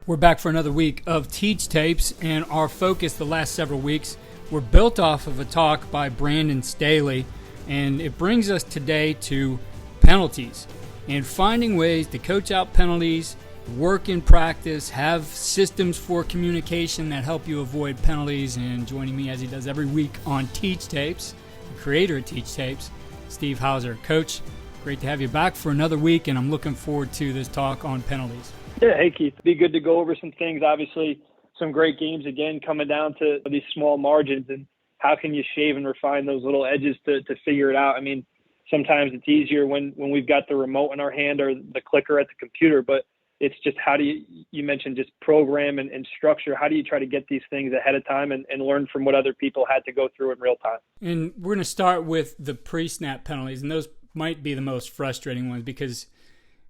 We're back for another week of Teach Tapes, and our focus the last several weeks were built off of a talk by Brandon Staley, and it brings us today to penalties and finding ways to coach out penalties, work in practice, have systems for communication that help you avoid penalties. And joining me as he does every week on Teach Tapes, the creator of Teach Tapes, Steve Hauser. Coach, great to have you back for another week, and I'm looking forward to this talk on penalties. Yeah, hey Keith, be good to go over some things. Obviously, some great games again coming down to these small margins, and how can you shave and refine those little edges to figure it out. I mean, sometimes it's easier when we've got the remote in our hand or the clicker at the computer, but it's just how do you mentioned just program and structure. How do you try to get these things ahead of time and learn from what other people had to go through in real time? And we're going to start with the pre-snap penalties, and those might be the most frustrating ones because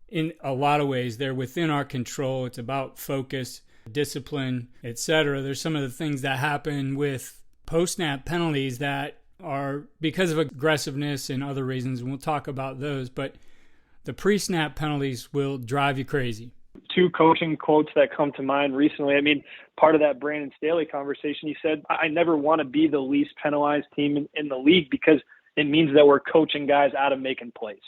in a lot of ways they're within our control. It's about focus, discipline, etc. There's some of the things that happen with post-snap penalties that are because of aggressiveness and other reasons, and we'll talk about those, but the pre-snap penalties will drive you crazy. Two coaching quotes that come to mind recently. I mean, part of that Brandon Staley conversation, he said, I never want to be the least penalized team in the league because it means that we're coaching guys out of making plays,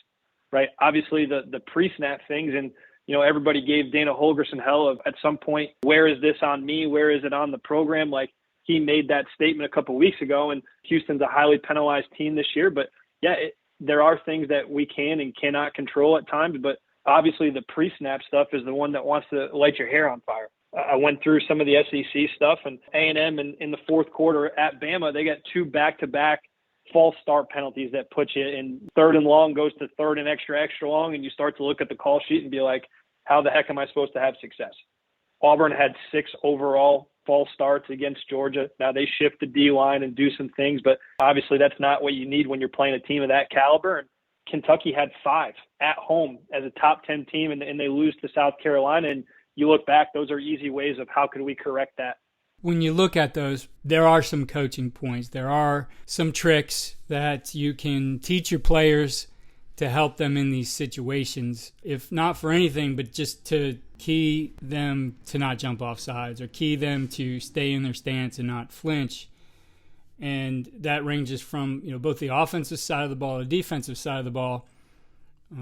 right? Obviously, the pre-snap things, and everybody gave Dana Holgorsen hell at some point, where is this on me? Where is it on the program? Like, he made that statement a couple of weeks ago, and Houston's a highly penalized team this year. But, yeah, there are things that we can and cannot control at times, but obviously the pre-snap stuff is the one that wants to light your hair on fire. I went through some of the SEC stuff, and A&M in the fourth quarter at Bama, they got two back-to-back false start penalties that put you in third and long goes to third and extra long, and you start to look at the call sheet and be like, how the heck am I supposed to have success? Auburn had 6 overall false starts against Georgia. Now they shift the D-line and do some things, but obviously that's not what you need when you're playing a team of that caliber. And Kentucky had 5 at home as a top 10 team, and they lose to South Carolina. And you look back, those are easy ways of how could we correct that. When you look at those, there are some coaching points. There are some tricks that you can teach your players to help them in these situations, if not for anything, but just to key them to not jump off sides or key them to stay in their stance and not flinch. And that ranges from both the offensive side of the ball, the defensive side of the ball.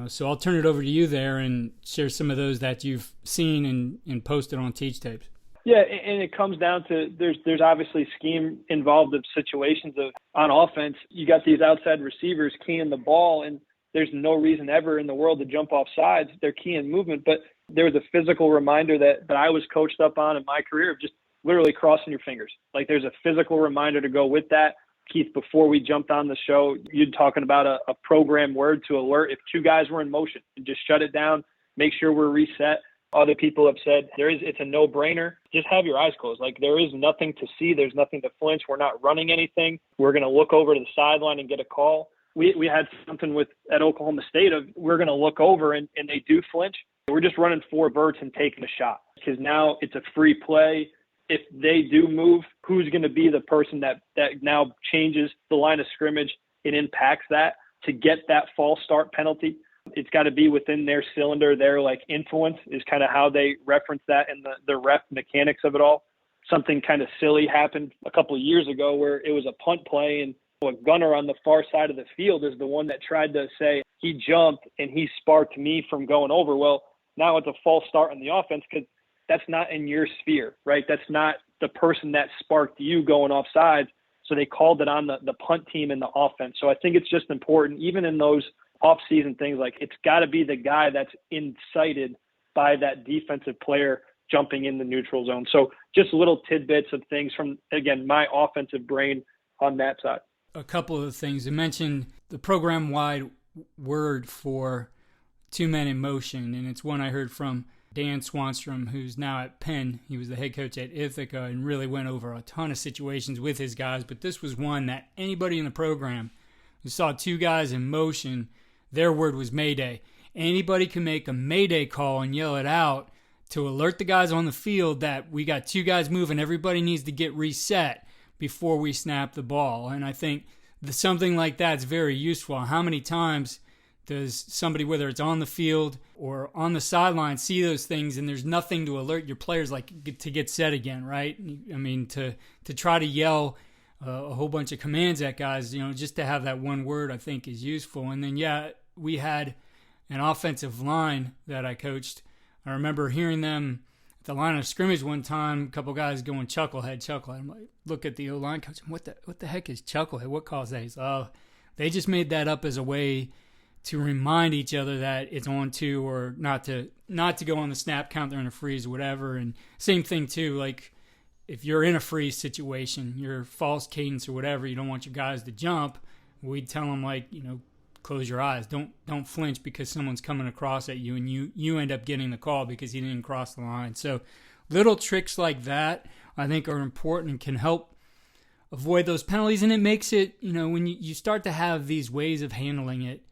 So I'll turn it over to you there and share some of those that you've seen and posted on Teach Tapes. Yeah, and it comes down to there's obviously scheme involved of situations of on offense. You got these outside receivers keying the ball, and there's no reason ever in the world to jump off sides. They're keying movement, but there was a physical reminder that I was coached up on in my career of just literally crossing your fingers. Like there's a physical reminder to go with that. Keith, before we jumped on the show, you'd talking about a program word to alert if 2 guys were in motion and just shut it down, make sure we're reset. Other people have said it's a no-brainer. Just have your eyes closed. Like there is nothing to see. There's nothing to flinch. We're not running anything. We're going to look over to the sideline and get a call. We had something at Oklahoma State of we're going to look over and they do flinch. We're just running 4 verts and taking a shot because now it's a free play. If they do move, who's going to be the person that now changes the line of scrimmage? It impacts that to get that false start penalty. It's got to be within their cylinder. Their influence is kind of how they reference that in the ref mechanics of it all. Something kind of silly happened a couple of years ago where it was a punt play and a gunner on the far side of the field is the one that tried to say he jumped and he sparked me from going over. Well, now it's a false start on the offense because that's not in your sphere, right? That's not the person that sparked you going off sides. So they called it on the punt team and the offense. So I think it's just important, even in those off-season things, like it's got to be the guy that's incited by that defensive player jumping in the neutral zone. So just little tidbits of things from, again, my offensive brain on that side. A couple of things. You mentioned the program-wide word for 2 men in motion, and it's one I heard from Dan Swanstrom, who's now at Penn. He was the head coach at Ithaca and really went over a ton of situations with his guys, but this was one that anybody in the program who saw 2 guys in motion, their word was Mayday. Anybody can make a Mayday call and yell it out to alert the guys on the field that we got 2 guys moving. Everybody needs to get reset before we snap the ball. And I think something like that is very useful. How many times Does somebody, whether it's on the field or on the sideline, see those things and there's nothing to alert your players to get set again, right? I mean, to try to yell a whole bunch of commands at guys, just to have that one word I think is useful. And then, we had an offensive line that I coached. I remember hearing them at the line of scrimmage one time, a couple guys going chucklehead. I'm like, look at the O-line coach, what the heck is chucklehead? What caused that? He's, they just made that up as a way to remind each other that it's on to, or not to go on the snap count, they're in a freeze or whatever. And same thing too, like if you're in a freeze situation, you're false cadence or whatever, you don't want your guys to jump, we'd tell them close your eyes, don't flinch because someone's coming across at you, and you end up getting the call because he didn't cross the line. So little tricks like that I think are important and can help avoid those penalties. And it makes it, when you start to have these ways of handling it,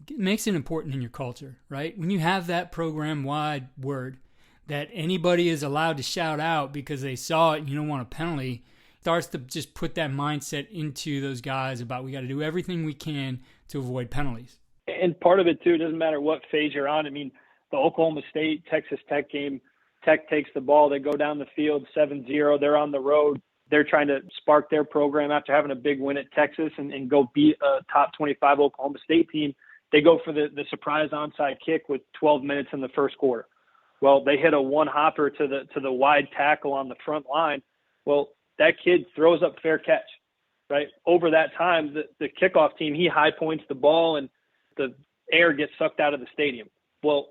it makes it important in your culture, right? When you have that program-wide word that anybody is allowed to shout out because they saw it and you don't want a penalty, starts to just put that mindset into those guys about we got to do everything we can to avoid penalties. And part of it, too, it doesn't matter what phase you're on. I mean, the Oklahoma State, Texas Tech game, Tech takes the ball, they go down the field 7-0, they're on the road. They're trying to spark their program after having a big win at Texas and go beat a top 25 Oklahoma State team. They go for the surprise onside kick with 12 minutes in the first quarter. Well, they hit a one-hopper to the wide tackle on the front line. Well, that kid throws up fair catch, right? Over that time, the kickoff team, he high points the ball and the air gets sucked out of the stadium. Well,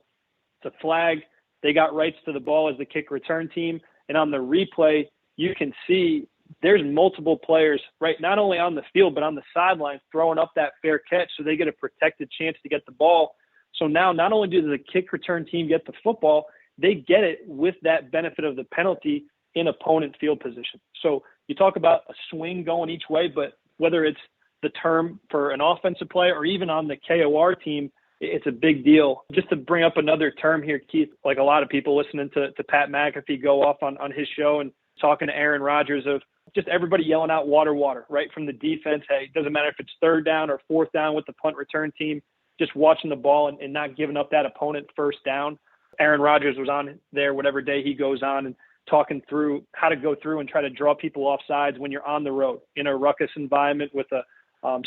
it's a flag. They got rights to the ball as the kick return team. And on the replay, you can see there's multiple players, right, not only on the field, but on the sidelines throwing up that fair catch so they get a protected chance to get the ball. So now not only do the kick return team get the football, they get it with that benefit of the penalty in opponent field position. So you talk about a swing going each way, but whether it's the term for an offensive player or even on the KOR team, it's a big deal. Just to bring up another term here, Keith, like a lot of people listening to Pat McAfee go off on his show and talking to Aaron Rodgers of just everybody yelling out water, right, from the defense. Hey, it doesn't matter if it's third down or fourth down with the punt return team, just watching the ball and not giving up that opponent first down. Aaron Rodgers was on there whatever day he goes on and talking through how to go through and try to draw people off sides when you're on the road in a ruckus environment with a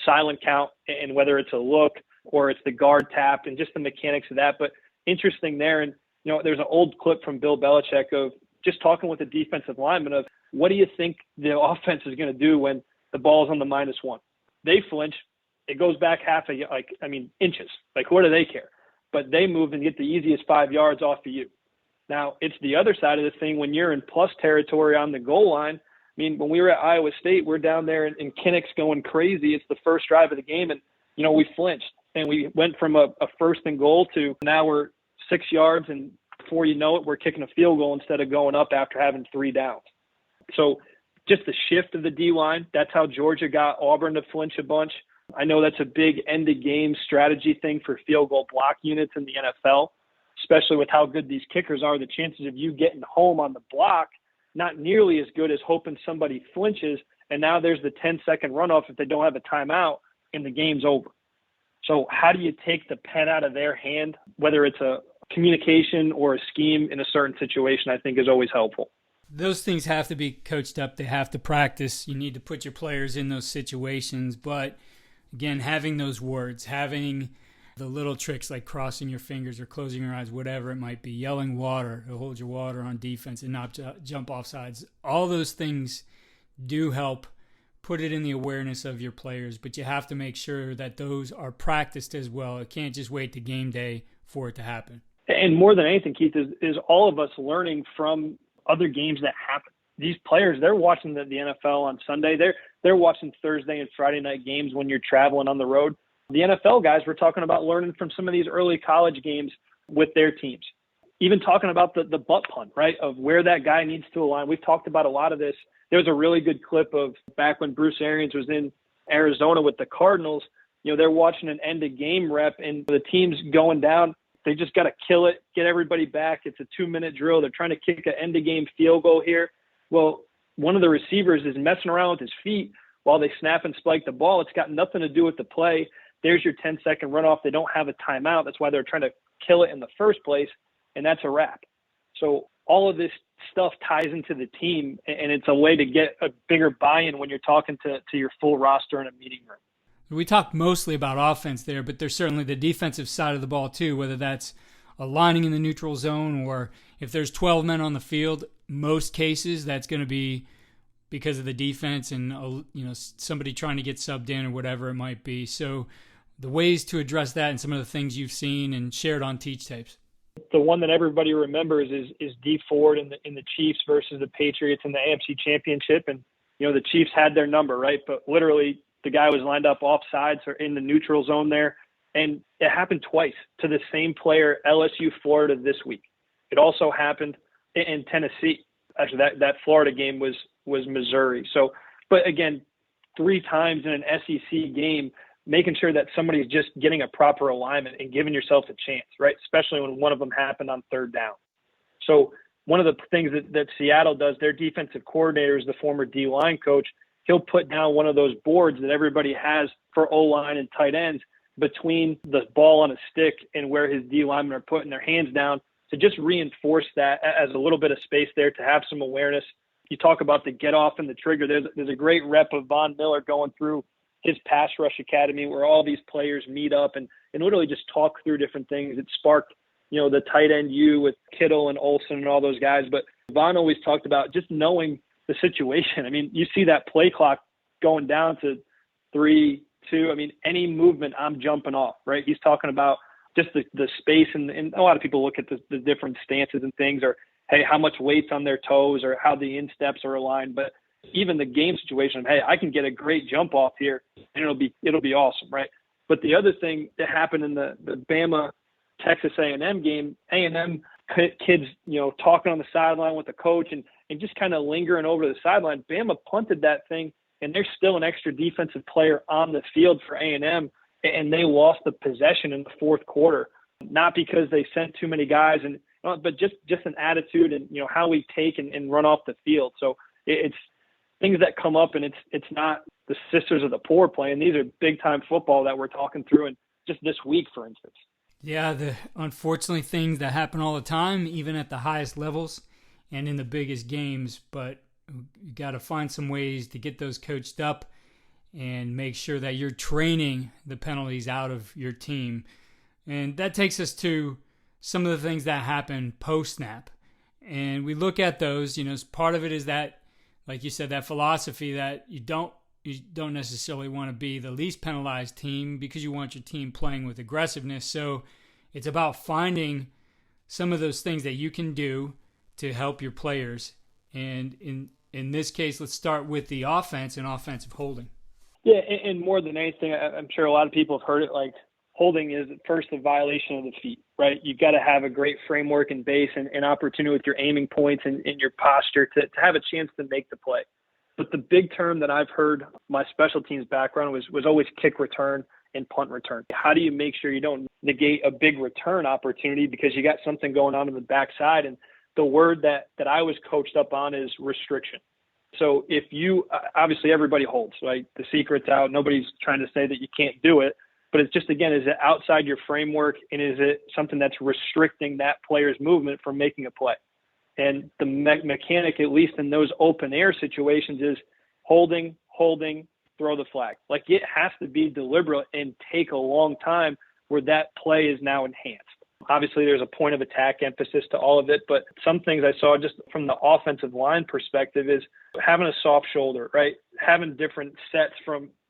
silent count, and whether it's a look or it's the guard tap and just the mechanics of that. But interesting there. And, there's an old clip from Bill Belichick of just talking with the defensive lineman of what do you think the offense is going to do when the ball's on the -1? They flinch. It goes back inches. Like, what do they care? But they move and get the easiest 5 yards off of you. Now, it's the other side of the thing when you're in plus territory on the goal line. I mean, when we were at Iowa State, we're down there and Kinnick's going crazy. It's the first drive of the game, and, we flinched. And we went from a first and goal to now we're 6 yards, and before you know it, we're kicking a field goal instead of going up after having 3 downs. So just the shift of the D-line, that's how Georgia got Auburn to flinch a bunch. I know that's a big end-of-game strategy thing for field goal block units in the NFL, especially with how good these kickers are. The chances of you getting home on the block, not nearly as good as hoping somebody flinches, and now there's the 10-second runoff if they don't have a timeout, and the game's over. So how do you take the pen out of their hand, whether it's a communication or a scheme in a certain situation, I think is always helpful. Those things have to be coached up. They have to practice. You need to put your players in those situations. But again, having those words, having the little tricks like crossing your fingers or closing your eyes, whatever it might be, yelling water to hold your water on defense and not jump off sides. All those things do help put it in the awareness of your players, but you have to make sure that those are practiced as well. It can't just wait to game day for it to happen. And more than anything, Keith, is all of us learning from other games that happen. These players, they're watching the NFL on Sunday. They're watching Thursday and Friday night games when you're traveling on the road. The NFL guys, we're talking about learning from some of these early college games with their teams. Even talking about the butt punt, right, of where that guy needs to align. We've talked about a lot of this. There's a really good clip of back when Bruce Arians was in Arizona with the Cardinals. They're watching an end-of-game rep, and the team's going down. They just got to kill it, get everybody back. It's a 2-minute drill. They're trying to kick an end-of-game field goal here. Well, one of the receivers is messing around with his feet while they snap and spike the ball. It's got nothing to do with the play. there's your 10-second runoff. They don't have a timeout. That's why they're trying to kill it in the first place, and that's a wrap. So all of this stuff ties into the team, and it's a way to get a bigger buy-in when you're talking to your full roster in a meeting room. We talked mostly about offense there, but there's certainly the defensive side of the ball too, whether that's aligning in the neutral zone or if there's 12 men on the field, most cases that's going to be because of the defense and somebody trying to get subbed in or whatever it might be. So the ways to address that and some of the things you've seen and shared on Teach Tapes. The one that everybody remembers is Dee Ford in the Chiefs versus the Patriots in the AFC Championship. And, the Chiefs had their number, right? But literally the guy was lined up off sides or in the neutral zone there. And it happened twice to the same player, LSU, Florida this week. It also happened in Tennessee. Actually, that Florida game was Missouri. So, but again, 3 times in an SEC game, making sure that somebody's just getting a proper alignment and giving yourself a chance, right? Especially when one of them happened on 3rd down. So one of the things that Seattle does, their defensive coordinator is the former D-line coach. He'll put down one of those boards that everybody has for O-line and tight ends between the ball on a stick and where his D linemen are putting their hands down to just reinforce that as a little bit of space there to have some awareness. You talk about the get off and the trigger. There's a great rep of Von Miller going through his pass rush academy where all these players meet up and literally just talk through different things. It sparked, the tight end U with Kittle and Olsen and all those guys. But Von always talked about just knowing the situation. I mean, you see that play clock going down to 3, 2. I mean, any movement, I'm jumping off, right? He's talking about just the space, and a lot of people look at the different stances and things, or, hey, how much weight's on their toes or how the insteps are aligned. But even the game situation, hey, I can get a great jump off here, and it'll be awesome, right? But the other thing that happened in the Bama Texas A&M game, A&M kids, talking on the sideline with the coach and just kind of lingering over the sideline. Bama punted that thing, and there's still an extra defensive player on the field for A&M, and they lost the possession in the 4th quarter, not because they sent too many guys, but just an attitude and how we take and run off the field. So it's things that come up, and it's not the Sisters of the Poor playing. These are big time football that we're talking through, and just this week, for instance. Yeah, the unfortunately things that happen all the time, even at the highest levels and in the biggest games. But you got to find some ways to get those coached up and make sure that you're training the penalties out of your team. And that takes us to some of the things that happen post-snap. And we look at those, part of it is that, like you said, that philosophy that you don't necessarily want to be the least penalized team because you want your team playing with aggressiveness. So it's about finding some of those things that you can do to help your players. And in this case, let's start with the offense and offensive holding. Yeah, and more than anything, I'm sure a lot of people have heard it, like holding is first a violation of the feet, right? You've got to have a great framework and base and opportunity with your aiming points and your posture to have a chance to make the play. But the big term that I've heard my special teams background was always kick return and punt return. How do you make sure you don't negate a big return opportunity because you got something going on in the backside? And the word that I was coached up on is restriction. So if you, obviously everybody holds, right? The secret's out. Nobody's trying to say that you can't do it. But it's just, again, is it outside your framework, and is it something that's restricting that player's movement from making a play? And the mechanic, at least in those open air situations, is holding, throw the flag. Like, it has to be deliberate and take a long time where that play is now enhanced. Obviously, there's a point of attack emphasis to all of it, but some things I saw just from the offensive line perspective is having a soft shoulder, right? Having different sets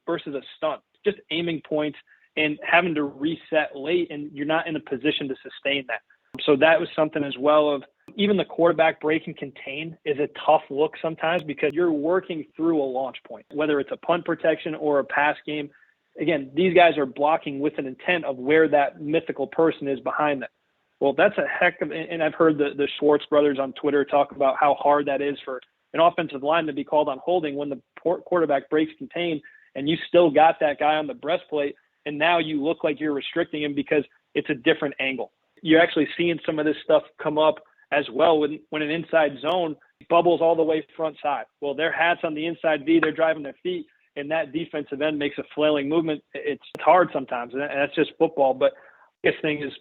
versus a stunt, just aiming points and having to reset late, and you're not in a position to sustain that. So that was something as well of even the quarterback break and contain is a tough look sometimes because you're working through a launch point, whether it's a punt protection or a pass game. Again, these guys are blocking with an intent of where that mythical person is behind them. Well, that's a heck of, and I've heard the Schwartz brothers on Twitter talk about how hard that is for an offensive line to be called on holding when the quarterback breaks contain and you still got that guy on the breastplate, and now you look like you're restricting him because it's a different angle. You're actually seeing some of this stuff come up as well when an inside zone bubbles all the way front side. Well, their hat's on the inside V, they're driving their feet, and that defensive end makes a flailing movement, it's hard sometimes, and that's just football. But the biggest thing is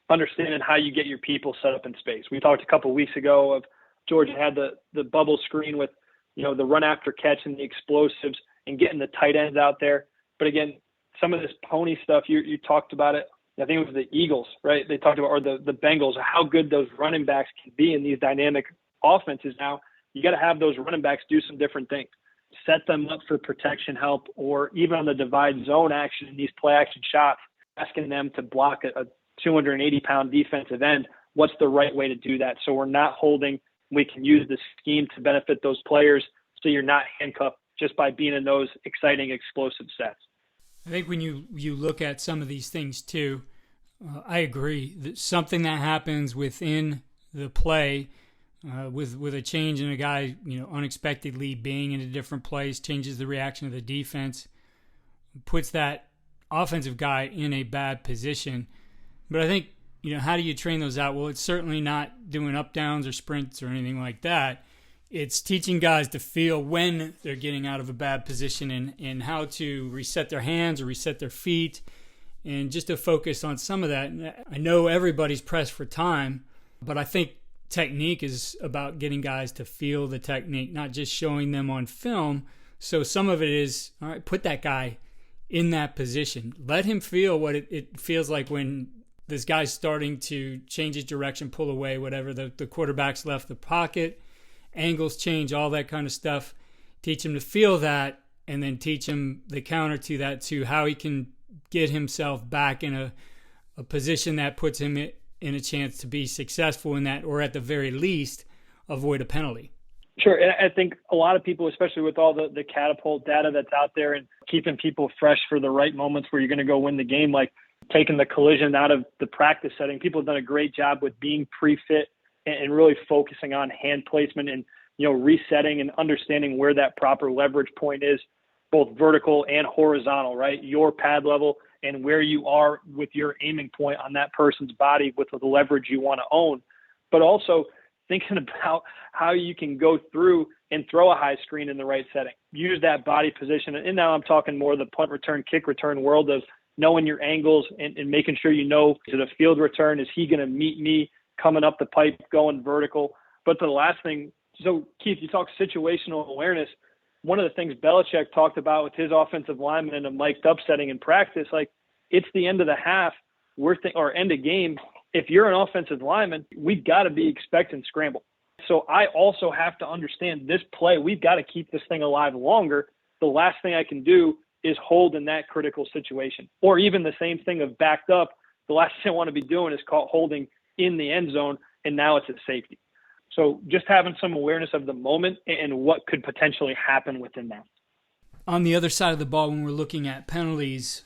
understanding how you get your people set up in space. We talked a couple of weeks ago of Georgia had the bubble screen with, the run after catch and the explosives and getting the tight ends out there. But again, some of this pony stuff, you talked about it. I think it was the Eagles, right? They talked about, or the Bengals, how good those running backs can be in these dynamic offenses. Now, you got to have those running backs do some different things. Set them up for protection help, or even on the divide zone action in these play action shots, asking them to block a 280-pound defensive end. What's the right way to do that? So we're not holding. We can use the scheme to benefit those players so you're not handcuffed just by being in those exciting, explosive sets. I think when you look at some of these things too, I agree that something that happens within the play with a change in a guy, unexpectedly being in a different place, changes the reaction of the defense, puts that offensive guy in a bad position. But I think, how do you train those out? Well, it's certainly not doing up downs or sprints or anything like that. It's teaching guys to feel when they're getting out of a bad position and how to reset their hands or reset their feet, and just to focus on some of that. I know everybody's pressed for time, but I think technique is about getting guys to feel the technique, not just showing them on film. So some of it is, all right, put that guy in that position. Let him feel what it feels like when this guy's starting to change his direction, pull away, whatever. The quarterback's left the pocket, angles change, all that kind of stuff. Teach him to feel that, and then teach him the counter to that, to how he can get himself back in a position that puts him in a chance to be successful in that, or at the very least, avoid a penalty. Sure. And I think a lot of people, especially with all the catapult data that's out there and keeping people fresh for the right moments where you're going to go win the game, like taking the collision out of the practice setting, people have done a great job with being pre-fit and really focusing on hand placement and, resetting and understanding where that proper leverage point is, both vertical and horizontal, right? Your pad level and where you are with your aiming point on that person's body with the leverage you want to own, but also thinking about how you can go through and throw a high screen in the right setting. Use that body position. And now I'm talking more the punt return, kick return world of knowing your angles and making sure is it a field return? Is he going to meet me coming up the pipe, going vertical? But the last thing, so Keith, you talk situational awareness. One of the things Belichick talked about with his offensive lineman in a mic'd up setting in practice, like it's the end of the half, or end of game. If you're an offensive lineman, we've got to be expecting scramble. So I also have to understand this play. We've got to keep this thing alive longer. The last thing I can do is hold in that critical situation. Or even the same thing of backed up. The last thing I want to be doing is holding in the end zone, and now it's a safety. So just having some awareness of the moment and what could potentially happen within that. On the other side of the ball, when we're looking at penalties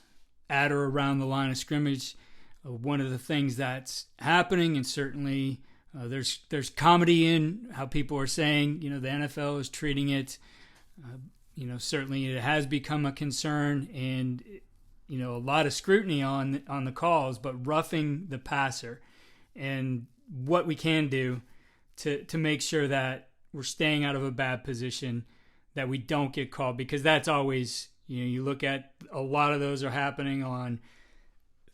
at or around the line of scrimmage, one of the things that's happening, and certainly there's comedy in how people are saying, the NFL is treating it. Certainly it has become a concern, and a lot of scrutiny on the calls, but roughing the passer and what we can do to make sure that we're staying out of a bad position, that we don't get called, because that's always, you look at a lot of those are happening on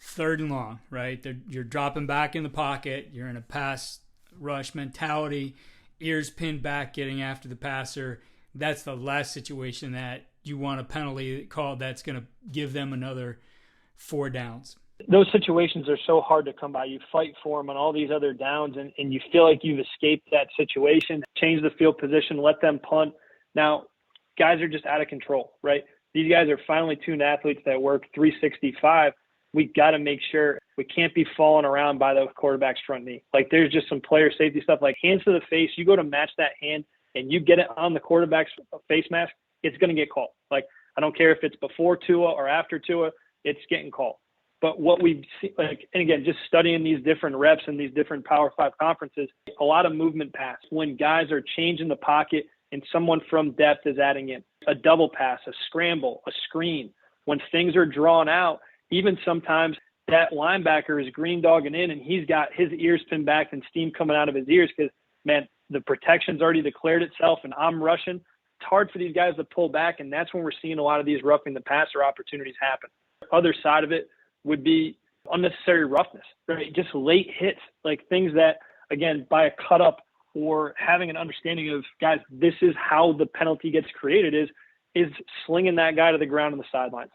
3rd and long, right? You're dropping back in the pocket. You're in a pass rush mentality, ears pinned back, getting after the passer. That's the last situation that you want a penalty called that's going to give them another 4 downs. Those situations are so hard to come by. You fight for them on all these other downs, and you feel like you've escaped that situation. Change the field position, let them punt. Now, guys are just out of control, right? These guys are finely tuned athletes that work 365. We got to make sure we can't be falling around by the quarterback's front knee. Like, there's just some player safety stuff, like hands to the face. You go to match that hand and you get it on the quarterback's face mask, it's going to get called. Like, I don't care if it's before Tua or after Tua, it's getting called. But what we see, like, and again, just studying these different reps in these different Power 5 conferences, a lot of movement pass. When guys are changing the pocket and someone from depth is adding in a double pass, a scramble, a screen. When things are drawn out, even sometimes that linebacker is green dogging in and he's got his ears pinned back and steam coming out of his ears because, man, the protection's already declared itself and I'm rushing. It's hard for these guys to pull back, and that's when we're seeing a lot of these roughing the passer opportunities happen. The other side of it would be unnecessary roughness, right? Just late hits, like things that, again, by a cut up or having an understanding of, guys, this is how the penalty gets created, is slinging that guy to the ground on the sidelines.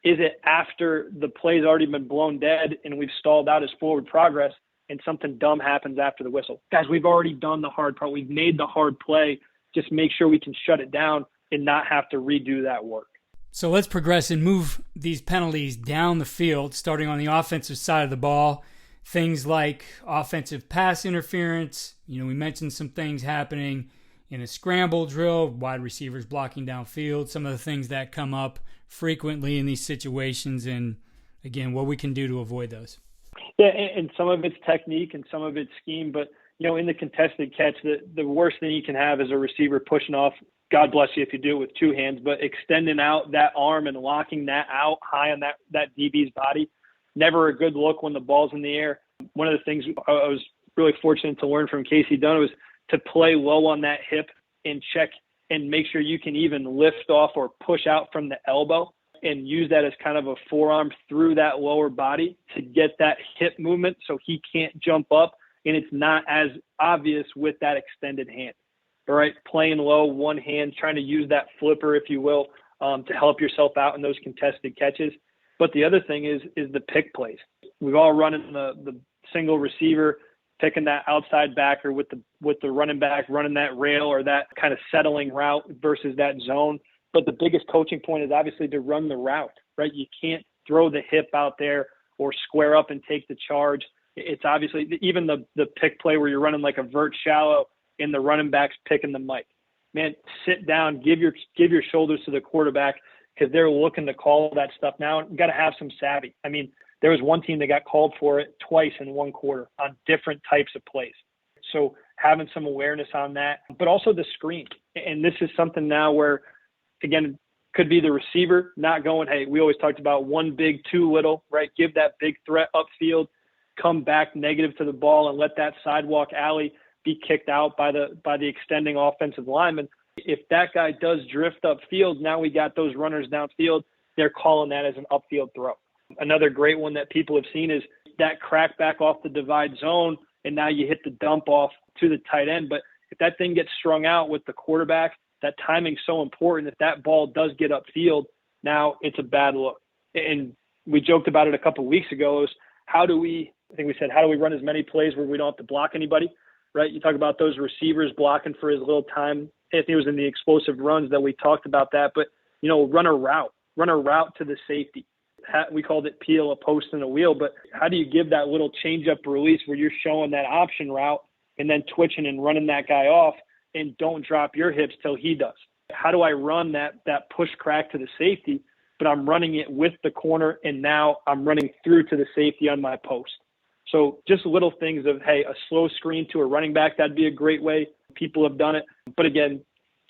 Is it after the play's already been blown dead and we've stalled out his forward progress and something dumb happens after the whistle? Guys, we've already done the hard part. We've made the hard play. Just make sure we can shut it down and not have to redo that work. So let's progress and move these penalties down the field, starting on the offensive side of the ball. Things like offensive pass interference. We mentioned some things happening in a scramble drill, wide receivers blocking downfield, some of the things that come up frequently in these situations, and again, what we can do to avoid those. Yeah, and some of it's technique and some of it's scheme, but in the contested catch, the worst thing you can have is a receiver pushing off. God bless you if you do it with two hands, but extending out that arm and locking that out high on that DB's body, never a good look when the ball's in the air. One of the things I was really fortunate to learn from Casey Dunn was to play low on that hip and check and make sure you can even lift off or push out from the elbow and use that as kind of a forearm through that lower body to get that hip movement so he can't jump up, and it's not as obvious with that extended hand. All right, playing low, one hand, trying to use that flipper, if you will, to help yourself out in those contested catches. But the other thing is the pick plays. We've all run in the single receiver, picking that outside backer with the running back, running that rail or that kind of settling route versus that zone. But the biggest coaching point is obviously to run the route, right? You can't throw the hip out there or square up and take the charge. It's obviously even the pick play where you're running like a vert shallow and the running back's picking the mic. Man, sit down, give your shoulders to the quarterback because they're looking to call that stuff now. You got to have some savvy. I mean, there was one team that got called for it twice in one quarter on different types of plays. So having some awareness on that, but also the screen. And this is something now where, again, could be the receiver not going, hey, we always talked about one big, two little, right? Give that big threat upfield, come back negative to the ball and let that sidewalk alley be kicked out by the extending offensive lineman. If that guy does drift upfield, now we got those runners downfield. They're calling that as an upfield throw. Another great one that people have seen is that crack back off the divide zone, and now you hit the dump off to the tight end. But if that thing gets strung out with the quarterback, that timing's so important. If that ball does get upfield, now it's a bad look. And we joked about it a couple of weeks ago. Is how do we run as many plays where we don't have to block anybody, right? You talk about those receivers blocking for as little time. I think it was in the explosive runs that we talked about that. But, run a route to the safety. We called it peel, a post, and a wheel. But how do you give that little change-up release where you're showing that option route and then twitching and running that guy off and don't drop your hips till he does? How do I run that push crack to the safety, but I'm running it with the corner, and now I'm running through to the safety on my post? So just little things of, hey, a slow screen to a running back, that'd be a great way. People have done it. But again,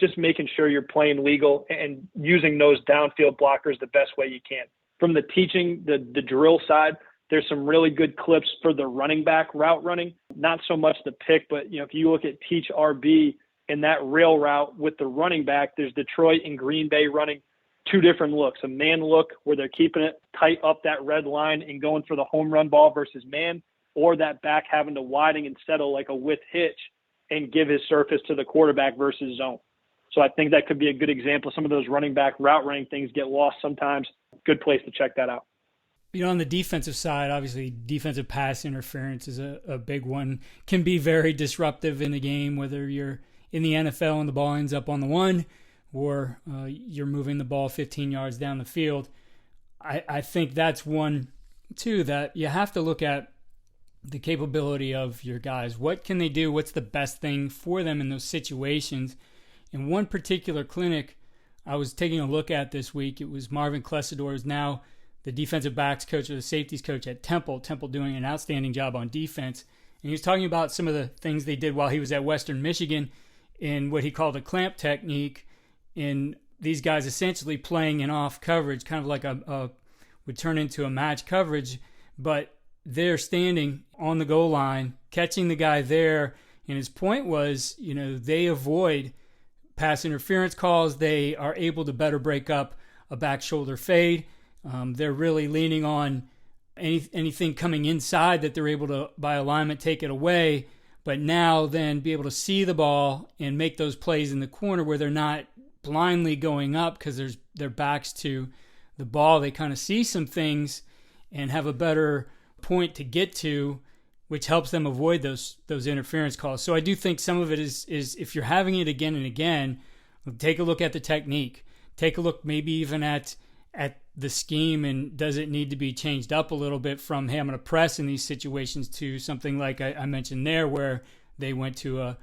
just making sure you're playing legal and using those downfield blockers the best way you can. From the teaching, the drill side, there's some really good clips for the running back route running. Not so much the pick, but if you look at Teach RB and that rail route with the running back, there's Detroit and Green Bay running two different looks. A man look where they're keeping it tight up that red line and going for the home run ball versus man, or that back having to widen and settle like a width hitch and give his surface to the quarterback versus zone. So I think that could be a good example. Some of those running back route running things get lost sometimes. Good place to check that out. On the defensive side, obviously defensive pass interference is a big one. Can be very disruptive in the game, whether you're in the NFL and the ball ends up on the one or you're moving the ball 15 yards down the field. I think that's one, too, that you have to look at the capability of your guys. What can they do? What's the best thing for them in those situations? In one particular clinic I was taking a look at this week, it was Marvin Clessidor, who's now the defensive backs coach or the safeties coach at Temple. Temple doing an outstanding job on defense. And he was talking about some of the things they did while he was at Western Michigan in what he called a clamp technique, in these guys essentially playing in off coverage, kind of like would turn into a match coverage, but they're standing on the goal line, catching the guy there. And his point was, they avoid pass interference calls. They are able to better break up a back shoulder fade. They're really leaning on anything coming inside that they're able to, by alignment, take it away. But now then be able to see the ball and make those plays in the corner where they're not blindly going up because their backs to the ball. They kind of see some things and have a better point to get to, which helps them avoid those interference calls. So I do think some of it is if you're having it again and again, take a look at the technique. Take a look maybe even at the scheme, and does it need to be changed up a little bit from having to press in these situations to something like I mentioned there where they went to a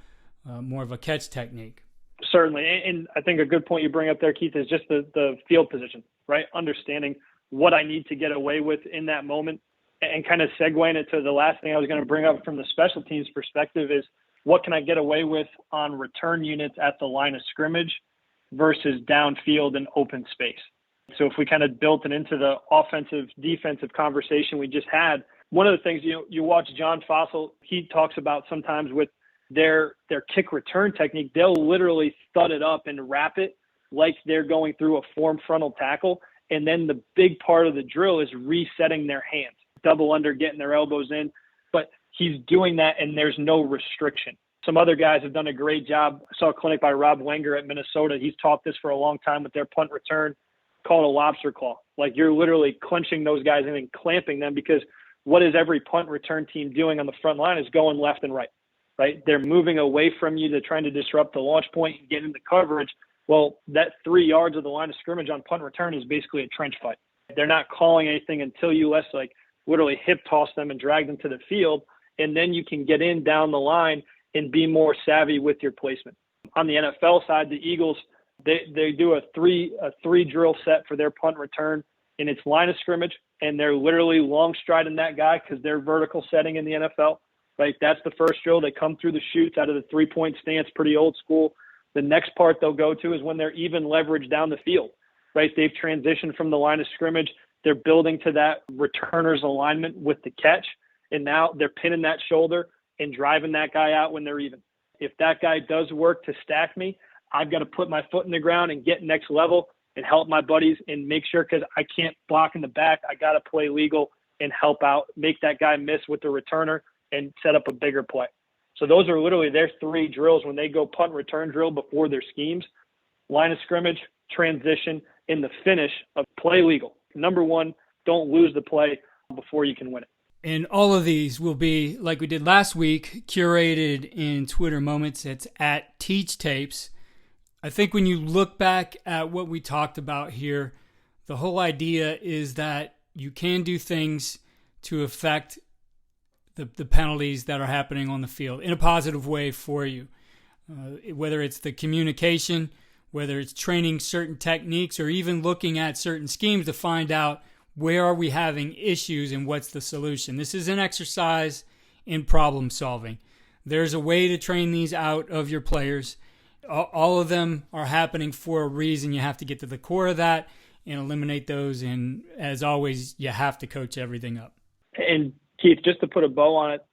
more of a catch technique. Certainly. And I think a good point you bring up there, Keith, is just the field position, right? Understanding what I need to get away with in that moment, and kind of segueing it to the last thing I was going to bring up from the special teams perspective is what can I get away with on return units at the line of scrimmage versus downfield and open space. So if we kind of built it into the offensive defensive conversation we just had, one of the things, you watch John Fossil, he talks about sometimes with their kick return technique, they'll literally thud it up and wrap it like they're going through a form frontal tackle. And then the big part of the drill is resetting their hands, double under, getting their elbows in. But he's doing that and there's no restriction. Some other guys have done a great job. I saw a clinic by Rob Wenger at Minnesota. He's taught this for a long time with their punt return, called a lobster claw. Like you're literally clenching those guys in and clamping them, because what is every punt return team doing on the front line is going left and right? They're moving away from you. They're trying to disrupt the launch point and get into coverage. Well, that 3 yards of the line of scrimmage on punt return is basically a trench fight. They're not calling anything until you literally hip toss them and drag them to the field. And then you can get in down the line and be more savvy with your placement. On the NFL side, the Eagles, they do a three drill set for their punt return, and it's line of scrimmage, and they're literally long striding that guy because they're vertical setting in the NFL. Right, that's the first drill. They come through the chutes out of the 3-point stance, pretty old school. The next part they'll go to is when they're even leverage down the field. Right, they've transitioned from the line of scrimmage. They're building to that returner's alignment with the catch, and now they're pinning that shoulder and driving that guy out when they're even. If that guy does work to stack me, I've got to put my foot in the ground and get next level and help my buddies and make sure, because I can't block in the back. I got to play legal and help out, make that guy miss with the returner and set up a bigger play. So those are literally their 3 drills when they go punt return drill before their schemes: line of scrimmage, transition, and the finish of play legal. Number 1, don't lose the play before you can win it. And all of these will be, like we did last week, curated in Twitter moments. It's at Teach Tapes. I think when you look back at what we talked about here, the whole idea is that you can do things to affect the penalties that are happening on the field in a positive way for you. Whether it's the communication, whether it's training certain techniques, or even looking at certain schemes to find out where are we having issues and what's the solution. This is an exercise in problem solving. There's a way to train these out of your players. All of them are happening for a reason. You have to get to the core of that and eliminate those. And as always, you have to coach everything up. And Keith, just to put a bow on it,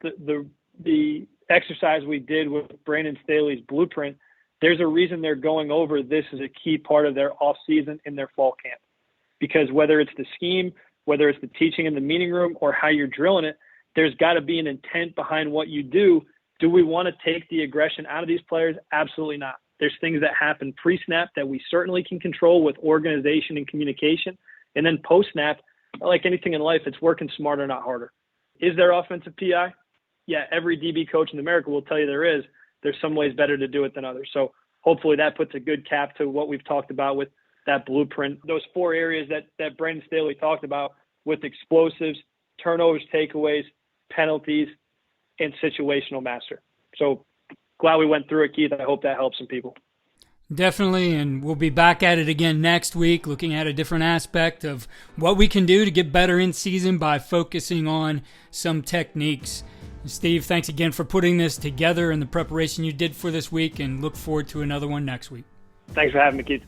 the exercise we did with Brandon Staley's blueprint, there's a reason they're going over this as a key part of their off season in their fall camp. Because whether it's the scheme, whether it's the teaching in the meeting room, or how you're drilling it, there's got to be an intent behind what you do. Do we want to take the aggression out of these players? Absolutely not. There's things that happen pre-snap that we certainly can control with organization and communication. And then post-snap, like anything in life, it's working smarter, not harder. Is there offensive PI? Yeah, every DB coach in America will tell you there is. There's some ways better to do it than others. So hopefully that puts a good cap to what we've talked about with that blueprint. Those 4 areas that Brandon Staley talked about with explosives, turnovers, takeaways, penalties, and situational master. So glad we went through it, Keith. I hope that helps some people. Definitely, and we'll be back at it again next week, looking at a different aspect of what we can do to get better in season by focusing on some techniques. Steve, thanks again for putting this together and the preparation you did for this week, and look forward to another one next week. Thanks for having me, Keith.